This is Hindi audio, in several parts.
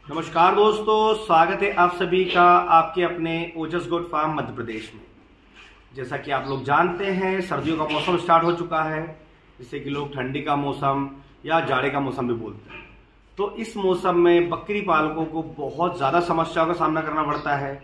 नमस्कार दोस्तों, स्वागत है आप सभी का आपके अपने ओजस गोट फार्म मध्य प्रदेश में। जैसा कि आप लोग जानते हैं, सर्दियों का मौसम स्टार्ट हो चुका है, जिससे कि लोग ठंडी का मौसम या जाड़े का मौसम भी बोलते हैं। तो इस मौसम में बकरी पालकों को बहुत ज़्यादा समस्याओं का सामना करना पड़ता है।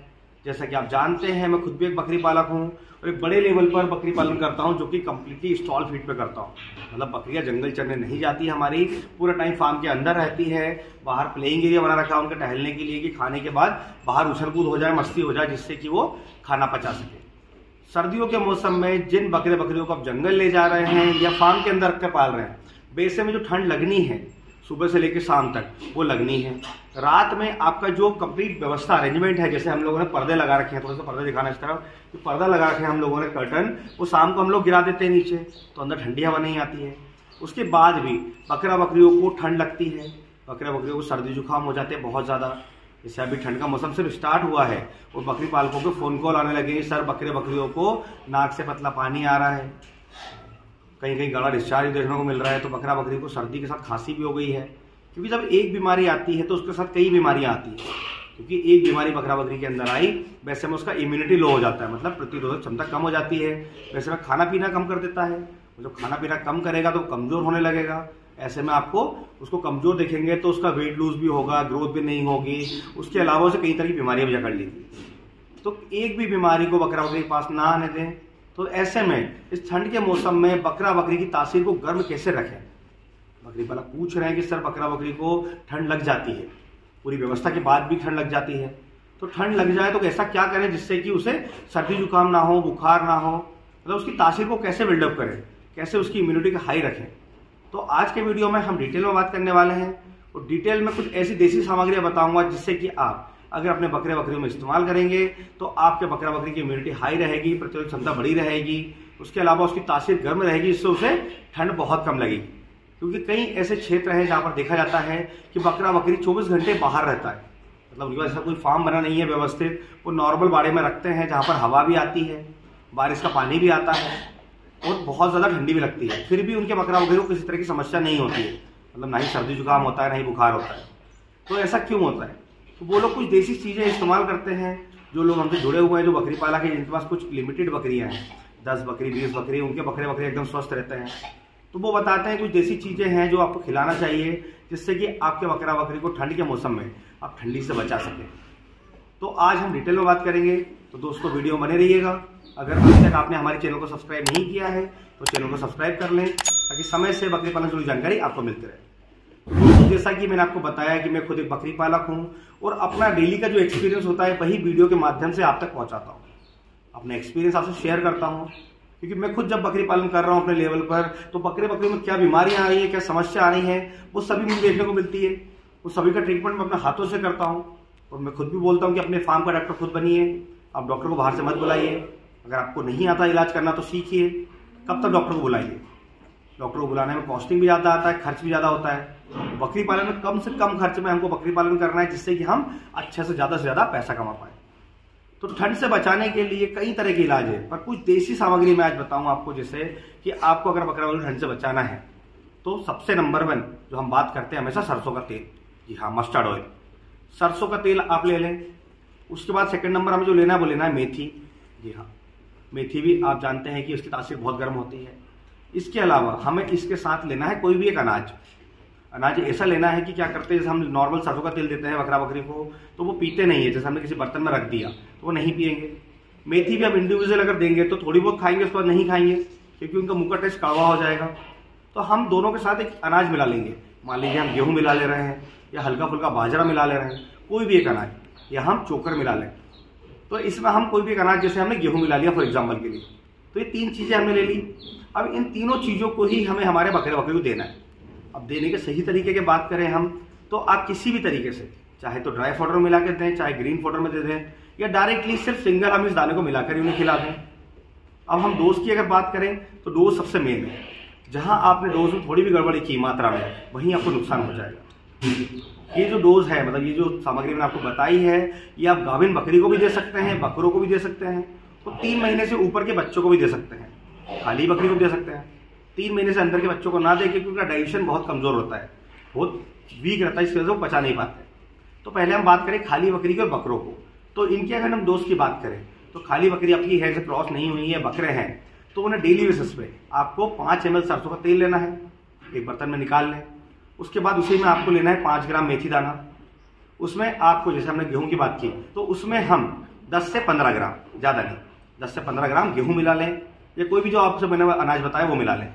जैसा कि आप जानते हैं, मैं खुद भी एक बकरी पालक हूँ और एक बड़े लेवल पर बकरी पालन करता हूँ, जो कि कम्प्लीटली स्टॉल फीड पे करता हूँ। मतलब बकरियाँ जंगल चरने नहीं जाती, हमारी पूरा टाइम फार्म के अंदर रहती है। बाहर प्लेइंग एरिया बना रखा है उनके टहलने के लिए कि खाने के बाद बाहर उछल कूद हो जाए, मस्ती हो जाए, जिससे कि वो खाना पचा सके। सर्दियों के मौसम में जिन बकरियों को आप जंगल ले जा रहे हैं या फार्म के अंदर रखकर पाल रहे हैं, बेसे में जो ठंड लगनी है सुबह से लेकर शाम तक वो लगनी है। रात में आपका जो कंप्लीट व्यवस्था अरेंजमेंट है, जैसे हम लोगों ने पर्दे लगा रखे हैं, थोड़ा सा पर्दे दिखाना इस तरफ, तो पर्दा लगा रखे हैं हम लोगों ने कर्टन, वो शाम को हम लोग गिरा देते हैं नीचे, तो अंदर ठंडी हवा नहीं आती है। उसके बाद भी बकरियों को ठंड लगती है, बकरियों को सर्दी जुकाम हो जाते हैं बहुत ज़्यादा। जैसे अभी ठंड का मौसम सिर्फ स्टार्ट हुआ है और बकरी पालकों को फ़ोन कॉल आने लगे, सर बकरियों को नाक से पतला पानी आ रहा है, कहीं कहीं गला डिस्चार्ज देखने को मिल रहा है। तो बकरी को सर्दी के साथ खांसी भी हो गई है, क्योंकि जब एक बीमारी आती है तो उसके साथ कई बीमारियां आती हैं। क्योंकि एक बीमारी बकरी के अंदर आई, वैसे में उसका इम्यूनिटी लो हो जाता है, मतलब प्रतिरोधक क्षमता कम हो जाती है। वैसे में खाना पीना कम कर देता है, जब खाना पीना कम करेगा तो कमज़ोर होने लगेगा। ऐसे में आपको उसको कमज़ोर देखेंगे तो उसका वेट लूज भी होगा, ग्रोथ भी नहीं होगी। उसके अलावा उसे कई तरह की बीमारियां भी जकड़ लेंगी। तो एक भी बीमारी को बकरी के पास ना आने दें। तो ऐसे में इस ठंड के मौसम में बकरी की तासीर को गर्म कैसे रखें। बकरी पालक पूछ रहे हैं कि सर बकरी को ठंड लग जाती है, पूरी व्यवस्था के बाद भी ठंड लग जाती है, तो ठंड लग जाए तो ऐसा क्या करें जिससे कि उसे सर्दी जुकाम ना हो, बुखार ना हो, मतलब उसकी तासीर को कैसे बिल्डअप करें, कैसे उसकी इम्यूनिटी को हाई रखें। तो आज के वीडियो में हम डिटेल में बात करने वाले हैं और डिटेल में कुछ ऐसी देसी सामग्रियाँ बताऊँगा जिससे कि आप अगर अपने बकरियों में इस्तेमाल करेंगे तो आपके बकरी की इम्यूनिटी हाई रहेगी, प्रतिरोधक क्षमता बड़ी रहेगी। उसके अलावा उसकी तासीर गर्म रहेगी, जिससे उसे ठंड बहुत कम लगेगी। क्योंकि कई ऐसे क्षेत्र हैं जहाँ पर देखा जाता है कि बकरी 24 घंटे बाहर रहता है, मतलब उनके पास ऐसा कोई फार्म बना नहीं है व्यवस्थित, वो नॉर्मल बाड़े में रखते हैं जहाँ पर हवा भी आती है, बारिश का पानी भी आता है और बहुत ज़्यादा ठंडी भी लगती है। फिर भी उनके बकरी को किसी तरह की समस्या नहीं होती है, मतलब ना ही सर्दी जुकाम होता है ना ही बुखार होता है। तो ऐसा क्यों होता है? तो वो लोग कुछ देसी चीज़ें इस्तेमाल करते हैं। जो लोग हमसे जुड़े हुए हैं, जो बकरी पालक है, जिनके पास कुछ लिमिटेड बकरियां हैं, 10 बकरी 20 बकरी, उनके बकरे एकदम स्वस्थ रहते हैं, तो वो बताते हैं कुछ देसी चीज़ें हैं जो आपको खिलाना चाहिए, जिससे कि आपके बकरी को ठंड के मौसम में आप ठंडी से बचा सकें। तो आज हम डिटेल में बात करेंगे, तो दोस्तों वीडियो बने रहिएगा। अगर अभी तक आपने हमारे चैनल को सब्सक्राइब नहीं किया है तो चैनल को सब्सक्राइब कर लें, ताकि समय से बकरी पालन से जुड़ी जानकारी आपको मिलती रहे। तो जैसा कि मैंने आपको बताया कि मैं खुद एक बकरी पालक हूं और अपना डेली का जो एक्सपीरियंस होता है वही वीडियो के माध्यम से आप तक पहुंचाता हूं, अपना एक्सपीरियंस आपसे शेयर करता हूं। क्योंकि मैं खुद जब बकरी पालन कर रहा हूं अपने लेवल पर, तो बकरी में क्या बीमारियां आ रही है, क्या समस्या आ रही है, वो सभी मुझे देखने को मिलती है। वो सभी का ट्रीटमेंट मैं अपने हाथों से करता हूँ और मैं खुद भी बोलता हूँ कि अपने फार्म का डॉक्टर खुद बनिए। आप डॉक्टर को बाहर से मत बुलाइए, अगर आपको नहीं आता इलाज करना तो सीखिए। कब तक डॉक्टर को बुलाइए? डॉक्टर को बुलाने में कॉस्टिंग भी ज़्यादा आता है, खर्च भी ज़्यादा होता है। बकरी पालन में कम से कम खर्च में हमको बकरी पालन करना है, जिससे कि हम अच्छे से ज़्यादा पैसा कमा पाए। तो ठंड से बचाने के लिए कई तरह के इलाज है, पर कुछ देसी सामग्री मैं आज बताऊंगा आपको, जैसे कि आपको अगर बकरा को ठंड से बचाना है तो सबसे नंबर 1 जो हम बात करते हैं हमेशा सरसों का तेल। जी हाँ, मस्टर्ड ऑयल, सरसों का तेल आप ले लें। उसके बाद सेकंड नंबर हमें जो लेना है वो लेना है मेथी। जी हाँ, मेथी भी आप जानते हैं कि उसकी तासीर बहुत गर्म होती है। इसके अलावा हमें इसके साथ लेना है कोई भी एक अनाज ऐसा लेना है कि क्या करते हैं, जैसे हम नॉर्मल सरसों का तेल देते हैं बकरी को तो वो पीते नहीं है, जैसे हमने किसी बर्तन में रख दिया तो वो नहीं पिएंगे। मेथी भी हम इंडिविजुअल अगर देंगे तो थोड़ी बहुत खाएंगे, उसके बाद नहीं खाएंगे, क्योंकि उनका मुंह का टेस्ट कड़वा हो जाएगा। तो हम दोनों के साथ एक अनाज मिला लेंगे। मान लीजिए हम गेहूँ मिला ले रहे हैं या हल्का फुल्का बाजरा मिला ले रहे हैं, कोई भी एक अनाज, या हम चोकर मिला लें। तो इसमें हम कोई भी एक अनाज, जैसे हमने गेहूँ मिला लिया फॉर एग्जाम्पल के लिए, तो ये 3 चीज़ें हमने ले ली। अब इन तीनों चीज़ों को ही हमें हमारे बकरे को देना है। अब देने के सही तरीके की बात करें हम, तो आप किसी भी तरीके से, चाहे तो ड्राई पाउडर मिला के दें, चाहे ग्रीन पाउडर में दे दें, या डायरेक्टली सिर्फ सिंगल हम इस दाने को मिलाकर उन्हें खिला दें। अब हम डोज की अगर बात करें तो डोज सबसे मेन है। जहां आपने डोज में थोड़ी भी गड़बड़ी की मात्रा में, वहीं आपको नुकसान हो जाएगा। ये जो डोज है, मतलब ये जो सामग्री मैंने आपको बताई है, ये आप गाभिन बकरी को भी दे सकते हैं, बकरों को भी दे सकते हैं, तो 3 महीने से ऊपर के बच्चों को भी दे सकते हैं, खाली बकरी को भी दे सकते हैं। 3 महीने से अंदर के बच्चों को ना दें, क्योंकि उनका डाइजेशन बहुत कमजोर होता है, बहुत वीक रहता है, इस वजह से वो पचा नहीं पाते। तो पहले हम बात करें खाली बकरी के और बकरों को। तो इनके अगर हम डोज की बात करें तो खाली बकरी आपकी हेड से क्रॉस नहीं हुई है, बकरे हैं, तो उन्हें डेली बेसिस पे आपको 5 ml सरसों का तेल लेना है, एक बर्तन में निकाल लें। उसके बाद उसी में आपको लेना है 5 ग्राम मेथी दाना। उसमें आपको, जैसे हमने गेहूं की बात की, तो उसमें हम 10 से 15 ग्राम, ज़्यादा नहीं, 10 से 15 ग्राम गेहूं मिला लें, या कोई भी जो आपसे मैंने अनाज बताया वो मिला लें।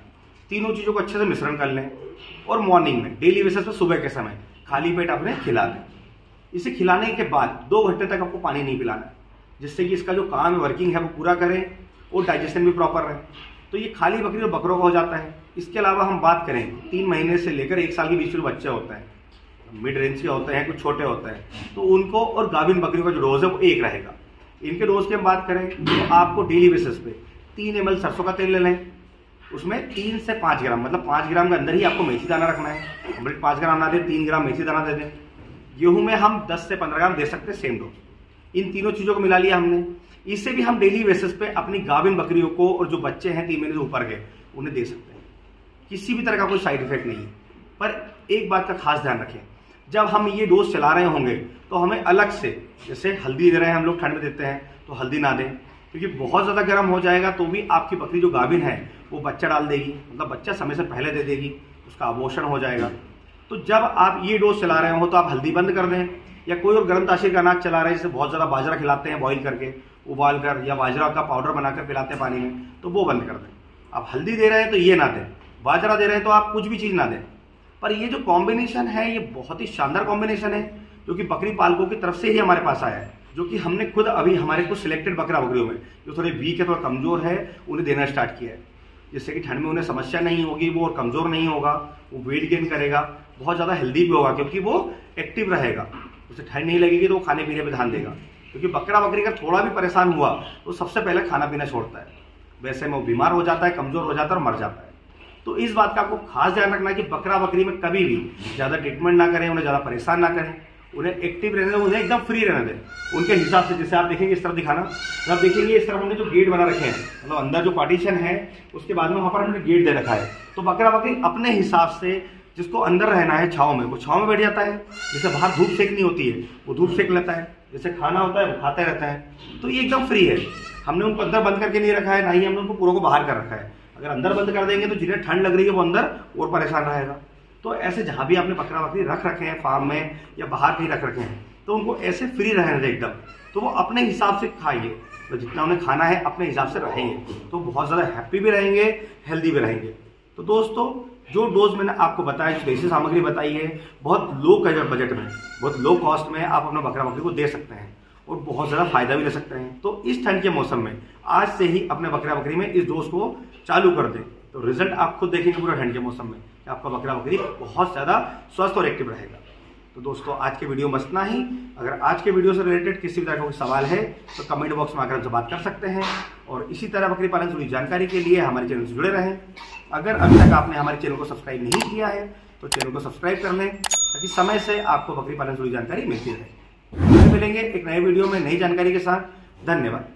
तीनों चीज़ों को अच्छे से मिश्रण कर लें और मॉर्निंग में डेली बेसिस पे सुबह के समय खाली पेट आपने खिला लें। इसे खिलाने के बाद 2 घंटे तक आपको पानी नहीं पिलाना है, जिससे कि इसका जो काम है, वर्किंग है, वो पूरा करें और डाइजेशन भी प्रॉपर रहे। तो ये खाली बकरी और बकरों का हो जाता है। इसके अलावा हम बात करें 3 महीने से लेकर 1 साल के बीच में बच्चे होते हैं, मिड रेंज के होते हैं, कुछ छोटे होते हैं, तो उनको और गाभिन बकरियों का जो डोज है वो एक रहेगा। इनके डोज की हम बात करें तो आपको डेली बेसिस पे 3 ml सरसों का तेल ले लें, उसमें 3 से 5 ग्राम, मतलब 5 ग्राम के अंदर ही आपको मेथी दाना रखना है। कंप्लीट 5 ग्राम ना दें, 3 ग्राम मेथी दाना दे दें। गेहूं में हम 10 से 15 ग्राम दे सकते हैं, सेम डोज। इन तीनों चीज़ों को मिला लिया हमने। इससे भी हम डेली बेसिस पे अपनी गाभिन बकरियों को और जो बच्चे हैं 3 महीने से ऊपर के, उन्हें दे सकते हैं। किसी भी तरह का कोई साइड इफेक्ट नहीं है। पर एक बात का खास ध्यान रखें, जब हम ये डोज चला रहे होंगे तो हमें अलग से, जैसे हल्दी दे रहे हैं हम लोग, ठंड में देते हैं तो हल्दी ना दें, क्योंकि बहुत ज़्यादा गर्म हो जाएगा तो भी आपकी बकरी जो गाभिन है वो बच्चा डाल देगी, मतलब बच्चा समय से पहले दे देगी, उसका अबॉर्शन हो जाएगा। तो जब आप ये डोज चला रहे हो तो आप हल्दी बंद कर दें, या कोई और गर्म तासीर का अनाज चला रहे हैं, जैसे बहुत ज़्यादा बाजरा खिलाते हैं बॉईल करके, उबाल कर, या बाजरा का पाउडर बनाकर पिलाते हैं पानी में, तो वो बंद कर दें। आप हल्दी दे रहे हैं तो ये ना दें, बाजरा दे रहे हैं तो आप कुछ भी चीज़ ना दें। पर ये जो कॉम्बिनेशन है ये बहुत ही शानदार कॉम्बिनेशन है, जो कि बकरी पालकों की तरफ से ही हमारे पास आया है, जो कि हमने खुद अभी हमारे कुछ सिलेक्टेड बकरियों में जो थोड़े वीक है, थोड़ा कमज़ोर है, उन्हें देना स्टार्ट किया है, जिससे कि ठंड में उन्हें समस्या नहीं होगी, वो और कमज़ोर नहीं होगा, वो वेट गेन करेगा, बहुत ज़्यादा हेल्दी भी होगा, क्योंकि वो एक्टिव रहेगा, उसे ठंड नहीं लगेगी तो वो खाने पीने पर ध्यान देगा। क्योंकि बकरा बकरी का थोड़ा भी परेशान हुआ तो सबसे पहले खाना पीना छोड़ता है, वैसे में वो बीमार हो जाता है, कमज़ोर हो जाता है और मर जाता है। तो इस बात का आपको खास ध्यान रखना है कि बकरा बकरी में कभी भी ज़्यादा ट्रीटमेंट ना करें, उन्हें ज़्यादा परेशान ना करें, उन्हें एक्टिव रहने दें, उन्हें एकदम फ्री रहने दें उनके हिसाब से। जैसे आप देखेंगे, इस तरफ दिखाना, जब आप देखेंगे इस तरफ हमने जो गेट बना रखे हैं, मतलब अंदर जो पार्टीशन है उसके बाद में वहाँ पर हमने गेट दे रखा है। तो बकरा बकरी अपने हिसाब से, जिसको अंदर रहना है छाँव में, वो छाँव में बैठ जाता है, जैसे बाहर धूप सेकनी होती है वो धूप सेक लेता है, जैसे खाना होता है वो खाता रहता है। तो ये एकदम फ्री है। हमने उनको अंदर बंद करके नहीं रखा है, ना ही हमने उनको पूरों को बाहर कर रखा है। अगर अंदर बंद कर देंगे तो जिन्हें ठंड लग रही है वो अंदर और परेशान रहेगा। तो ऐसे जहाँ भी आपने बकरा बकरी रख रखे हैं, फार्म में या बाहर कहीं रख रखे हैं, तो उनको ऐसे फ्री रहने दें एकदम, तो वो अपने हिसाब से खाइए, तो जितना उन्हें खाना है अपने हिसाब से रहेंगे, तो बहुत ज़्यादा हैप्पी भी रहेंगे, हेल्दी भी रहेंगे। तो दोस्तों, जो डोज मैंने आपको बताया, जो देसी सामग्री बताई है, बहुत लो बजट में, बहुत लो कॉस्ट में आप अपना बकरा बकरी को दे सकते हैं और बहुत ज़्यादा फायदा भी ले सकते हैं। तो इस ठंड के मौसम में आज से ही अपने बकरा बकरी में इस डोज को चालू कर दें, तो रिजल्ट आप खुद देखेंगे पूरा ठंड के मौसम में कि आपका बकरा बकरी बहुत ज़्यादा स्वस्थ और एक्टिव रहेगा। तो दोस्तों, आज के वीडियो में इतना ही। अगर आज के वीडियो से रिलेटेड किसी भी तरह का कोई सवाल है तो कमेंट बॉक्स में आकर हमसे बात कर सकते हैं, और इसी तरह बकरी पालन से जुड़ी जानकारी के लिए हमारे चैनल से जुड़े रहें। अगर अभी तक आपने हमारे चैनल को सब्सक्राइब नहीं किया है तो चैनल को सब्सक्राइब कर लें, ताकि समय से आपको बकरी पालन से जुड़ी जानकारी मिलती रहे। फिर मिलेंगे एक नए वीडियो में नई जानकारी के साथ। धन्यवाद।